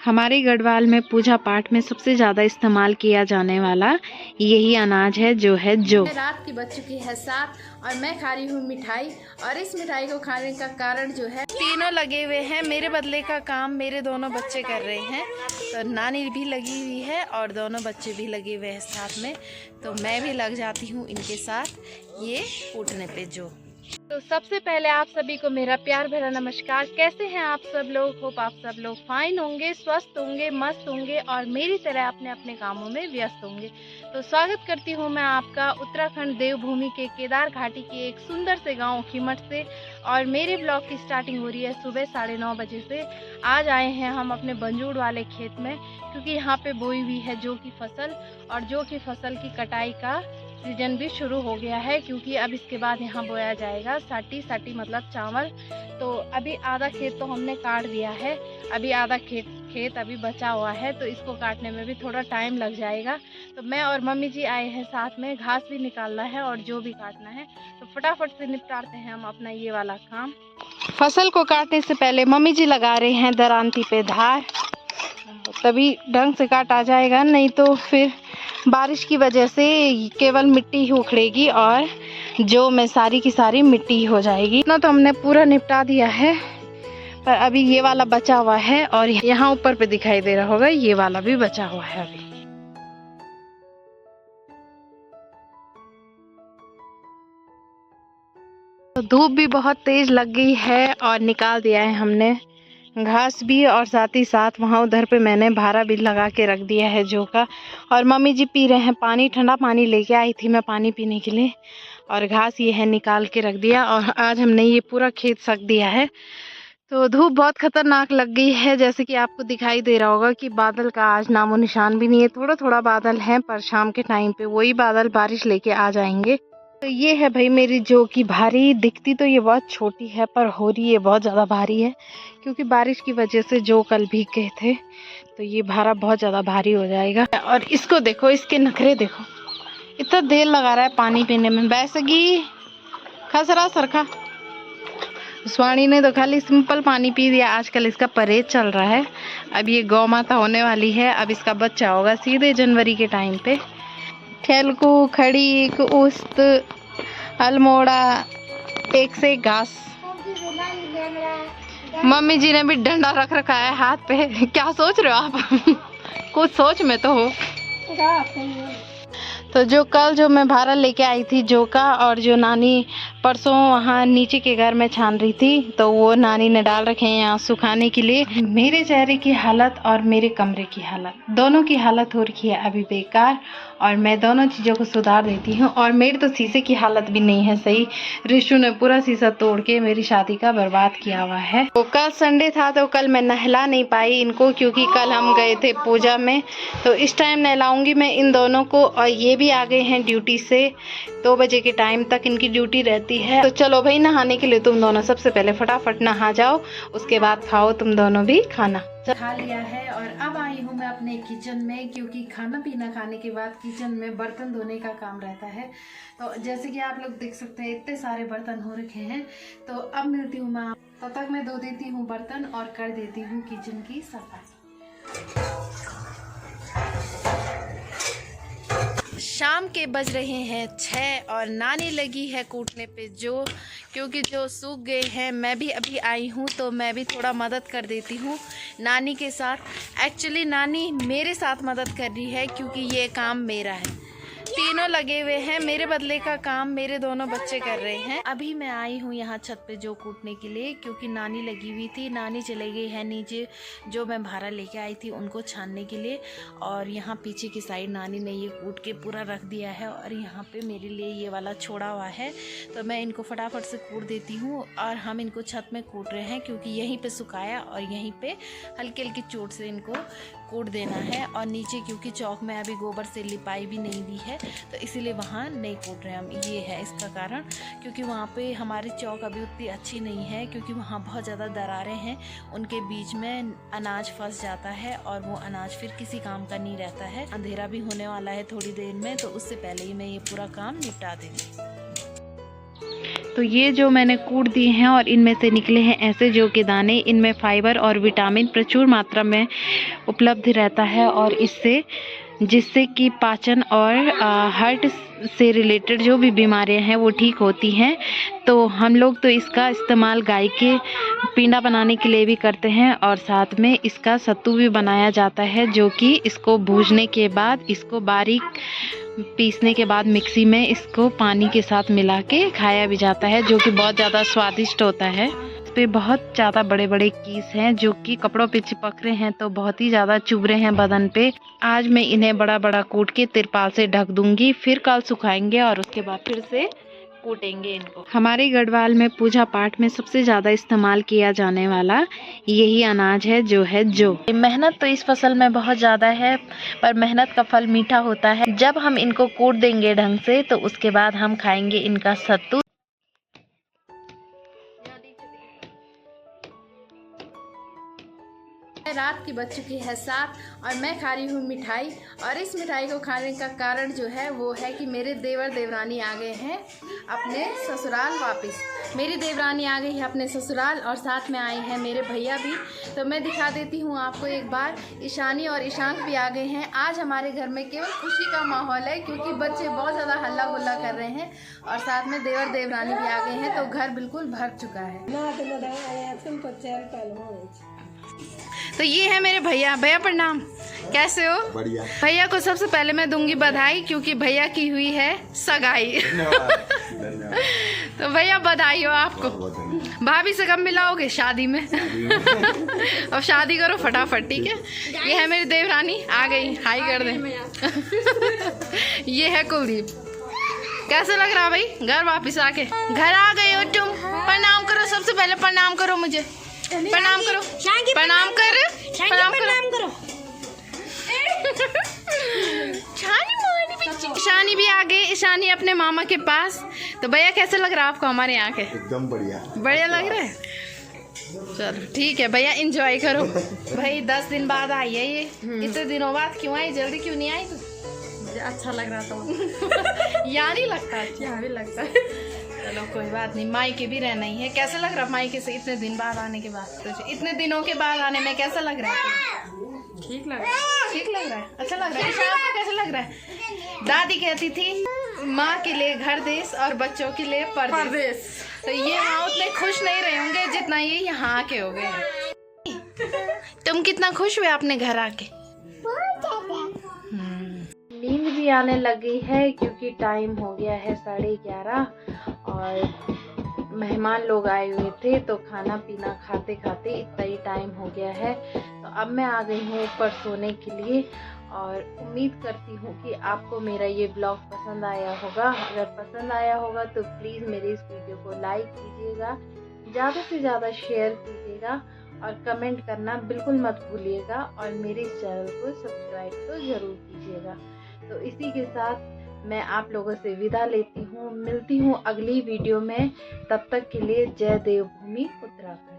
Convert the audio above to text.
हमारे गढ़वाल में पूजा पाठ में सबसे ज़्यादा इस्तेमाल किया जाने वाला यही अनाज है जो है जौ। रात की बज चुकी है 7 और मैं खा रही हूँ मिठाई। और इस मिठाई को खाने का कारण जो है, तीनों लगे हुए हैं। मेरे बदले का काम मेरे दोनों बच्चे कर रहे हैं। तो नानी भी लगी हुई है और दोनों बच्चे भी लगे हुए हैं साथ में। तो मैं भी लग जाती हूँ इनके साथ ये कूटने पे जौ। तो सबसे पहले आप सभी को मेरा प्यार भरा नमस्कार। कैसे हैं आप सब लोग? होप आप सब लोग फाइन होंगे, स्वस्थ होंगे, मस्त होंगे और मेरी तरह अपने अपने कामों में व्यस्त होंगे। तो स्वागत करती हूं मैं आपका उत्तराखंड देवभूमि के केदार घाटी के एक सुंदर से गांव खीमठ से। और मेरे ब्लॉग की स्टार्टिंग हो रही है सुबह 9:30 बजे से। आज आए हैं हम अपने बंजूड़ वाले खेत में, क्योंकि यहाँ पे बोई हुई है जौ की फसल। और जौ की फसल की कटाई का सीजन भी शुरू हो गया है, क्योंकि अब इसके बाद यहाँ बोया जाएगा साटी मतलब चावल। तो अभी आधा खेत तो हमने काट दिया है, अभी आधा खेत अभी बचा हुआ है। तो इसको काटने में भी थोड़ा टाइम लग जाएगा। तो मैं और मम्मी जी आए हैं साथ में, घास भी निकालना है और जो भी काटना है। तो फटाफट से निपटाते हैं हम अपना ये वाला काम। फसल को काटने से पहले मम्मी जी लगा रहे हैं दरांती पे धार, तभी ढंग से काटा जाएगा, नहीं तो फिर बारिश की वजह से केवल मिट्टी ही उखड़ेगी और जो में सारी की सारी मिट्टी ही हो जाएगी। इतना तो हमने पूरा निपटा दिया है, पर अभी ये वाला बचा हुआ है। और यहाँ ऊपर पे दिखाई दे रहा होगा, ये वाला भी बचा हुआ है अभी। तो धूप भी बहुत तेज लग गई है और निकाल दिया है हमने घास भी, और साथ ही साथ वहाँ उधर पे मैंने भारा भी लगा के रख दिया है जौ का। और मम्मी जी पी रहे हैं पानी, ठंडा पानी लेके आई थी मैं पानी पीने के लिए। और घास ये है निकाल के रख दिया। और आज हमने ये पूरा खेत सक दिया है। तो धूप बहुत खतरनाक लग गई है, जैसे कि आपको दिखाई दे रहा होगा कि बादल का आज नामो निशान भी नहीं है। थोड़ा थोड़ा बादल है, पर शाम के टाइम पे वही बादल बारिश लेके आ जाएंगे। तो ये है भाई मेरी जौ की भारी। दिखती तो ये बहुत छोटी है, पर हो रही है बहुत ज़्यादा भारी है, क्योंकि बारिश की वजह से जौ कल भीग गए थे। तो ये भारा बहुत ज़्यादा भारी हो जाएगा। और इसको देखो, इसके नखरे देखो, इतना देर लगा रहा है पानी पीने में। बैसगी खसरा सरखा स्वाणी ने तो खाली सिंपल पानी पी दिया। आजकल इसका परहेज चल रहा है। अब ये गौ माता होने वाली है, अब इसका बच्चा होगा सीधे जनवरी के टाइम पे। खेलकू, खड़ी, उस्त, अल्मोड़ा, एक से एक घास। मम्मी जी ने भी डंडा रख रखा है हाथ पे। क्या सोच रहे हो आप? कुछ सोच में तो हो। तो जो कल जो मैं भारा लेके आई थी जौ का, और जो नानी परसों वहाँ नीचे के घर में छान रही थी, तो वो नानी ने डाल रखे हैं यहाँ सुखाने के लिए। मेरे चेहरे की हालत और मेरे कमरे की हालत, दोनों की हालत हो रखी है अभी बेकार। और मैं दोनों चीज़ों को सुधार देती हूँ। और मेरी तो शीशे की हालत भी नहीं है सही। रिशु ने पूरा शीशा तोड़ के मेरी शादी का बर्बाद किया हुआ है। तो कल संडे था, तो कल मैं नहला नहीं पाई इनको, क्योंकि कल हम गए थे पूजा में। तो इस टाइम नहलाऊंगी मैं इन दोनों को। और ये भी आ गए हैं ड्यूटी से, 2 बजे के टाइम तक इनकी ड्यूटी रहती है। तो चलो भाई, नहाने के लिए तुम दोनों सबसे पहले फटाफट नहा जाओ, उसके बाद खाओ तुम दोनों भी खाना। खा लिया है और अब आई हूँ मैं अपने किचन में, क्योंकि खाना पीना खाने के बाद किचन में बर्तन धोने का काम रहता है। तो जैसे कि आप लोग देख सकते हैं, इतने सारे बर्तन हो रखे हैं। तो अब मिलती हूँ मैं, तब तक मैं धो देती हूँ बर्तन और कर देती हूँ किचन की सफाई। शाम के बज रहे हैं 6 और नानी लगी है कूटने पे जौ, क्योंकि जो सूख गए हैं। मैं भी अभी आई हूँ, तो मैं भी थोड़ा मदद कर देती हूँ नानी के साथ। एक्चुअली नानी मेरे साथ मदद कर रही है, क्योंकि ये काम मेरा है। तीनों लगे हुए हैं, मेरे बदले का काम मेरे दोनों बच्चे कर रहे हैं। अभी मैं आई हूँ यहाँ छत पे जौ कूटने के लिए, क्योंकि नानी लगी हुई थी। नानी चले गई है नीचे, जो मैं भारा लेके आई थी उनको छानने के लिए। और यहाँ पीछे की साइड नानी ने ये कूट के पूरा रख दिया है। और यहाँ पे मेरे लिए ये वाला छोड़ा हुआ है, तो मैं इनको फटाफट से कूट देती हूँ। और हम इनको छत में कूट रहे हैं, क्योंकि यहीं पे सुखाया और यहीं पे हल्की हल्की चोट से इनको कूट देना है। और नीचे क्योंकि चौक में अभी गोबर से लिपाई भी नहीं दी है, तो इसीलिए वहाँ नहीं कूट रहे हम। ये है इसका कारण, क्योंकि वहाँ पे हमारी चौक अभी उतनी अच्छी नहीं है, क्योंकि वहाँ बहुत ज़्यादा दरारें हैं, उनके बीच में अनाज फंस जाता है और वो अनाज फिर किसी काम का नहीं रहता है। अंधेरा भी होने वाला है थोड़ी देर में, तो उससे पहले ही मैं ये पूरा काम निपटा देंगी। तो ये जो मैंने कूट दिए हैं और इनमें से निकले हैं ऐसे जौ के दाने। इनमें फाइबर और विटामिन प्रचुर मात्रा में उपलब्ध रहता है और जिससे कि पाचन और हार्ट से रिलेटेड जो भी बीमारियां हैं वो ठीक होती हैं। तो हम लोग तो इसका इस्तेमाल गाय के पींडा बनाने के लिए भी करते हैं और साथ में इसका सत्तू भी बनाया जाता है, जो कि इसको भूनने के बाद, इसको बारीक पीसने के बाद मिक्सी में इसको पानी के साथ मिला के खाया भी जाता है, जो कि बहुत ज़्यादा स्वादिष्ट होता है। इस पे बहुत ज़्यादा बड़े बड़े कीस हैं जो कि कपड़ों पे चिपक रहे हैं, तो बहुत ही ज़्यादा चुभ रहे हैं बदन पे। आज मैं इन्हें बड़ा बड़ा कूट के तिरपाल से ढक दूंगी, फिर कल सुखाएंगे और उसके बाद फिर से कूटेंगे इनको। हमारे गढ़वाल में पूजा पाठ में सबसे ज़्यादा इस्तेमाल किया जाने वाला यही अनाज है जो है जौ। मेहनत तो इस फसल में बहुत ज़्यादा है, पर मेहनत का फल मीठा होता है। जब हम इनको कूट देंगे ढंग से तो उसके बाद हम खाएंगे इनका सत्तू। रात की बज चुकी है 7 और मैं खा रही हूँ मिठाई। और इस मिठाई को खाने का कारण जो है वो है कि मेरे देवर देवरानी आ गए हैं अपने ससुराल वापस। मेरी देवरानी आ गई है अपने ससुराल और साथ में आए हैं मेरे भैया भी। तो मैं दिखा देती हूँ आपको एक बार। ईशानी और ईशांक भी आ गए हैं। आज हमारे घर में केवल खुशी का माहौल है क्योंकि बच्चे बहुत ज़्यादा हल्ला गुल्ला कर रहे हैं और साथ में देवर देवरानी भी आ गए हैं, तो घर बिल्कुल भर चुका है। तो ये है मेरे भैया। भैया प्रणाम, कैसे हो? बढ़िया। भैया को सबसे पहले मैं दूंगी बधाई क्योंकि भैया की हुई है सगाई। धन्यवाद। तो भैया बधाई हो आपको। भाभी से कब मिलाओगे शादी में? अब शादी करो फटाफट, ठीक है? ये है मेरी देवरानी, आ गई, हाई कर दे। ये है कुलदीप। कैसे लग रहा भाई घर वापिस आके? घर आ गए हो तुम? प्रणाम करो, सबसे पहले प्रणाम करो मुझे। प्रणाम करो, प्रणाम कर, प्रणाम करो। ईशानी भी आ गई, ईशानी अपने मामा के पास। तो भैया कैसे लग रहा है आपको हमारे यहाँ के? एकदम बढ़िया। बढ़िया लग रहा है। चलो ठीक है भैया, एंजॉय करो। भाई 10 दिन बाद आई है ये। इतने दिनों बाद क्यों आई? जल्दी क्यों नहीं आई? तो अच्छा लग रहा था। यहाँ नहीं लगता? अच्छा यहाँ भी लगता है। चलो कोई बात नहीं, मायके भी रहना ही है। कैसा लग रहा है मायके से इतने दिन बाद आने के बाद? तो इतने दिनों के बाद आने में कैसा लग रहा है? ठीक लग रहा है। ठीक लग रहा है, अच्छा लग रहा है। आपको कैसा लग रहा है? दादी कहती थी माँ के लिए घर देश और बच्चों के लिए परदेश। तो ये यहाँ उतने खुश नहीं रहे होंगे जितना ये यहाँ आके हो गए। तुम कितना खुश हुए अपने घर आके? नींद भी आने लगी है क्योंकि टाइम हो गया है 11:30 और मेहमान लोग आए हुए थे, तो खाना पीना खाते खाते इतना ही टाइम हो गया है। तो अब मैं आ गई हूँ ऊपर सोने के लिए और उम्मीद करती हूँ कि आपको मेरा ये ब्लॉग पसंद आया होगा। अगर पसंद आया होगा तो प्लीज़ मेरे इस वीडियो को लाइक कीजिएगा, ज़्यादा से ज़्यादा शेयर कीजिएगा और कमेंट करना बिल्कुल मत भूलिएगा और मेरे इस चैनल को सब्सक्राइब तो ज़रूर कीजिएगा। तो इसी के साथ मैं आप लोगों से विदा लेती हूँ, मिलती हूँ अगली वीडियो में। तब तक के लिए जय देवभूमि उत्तराखंड।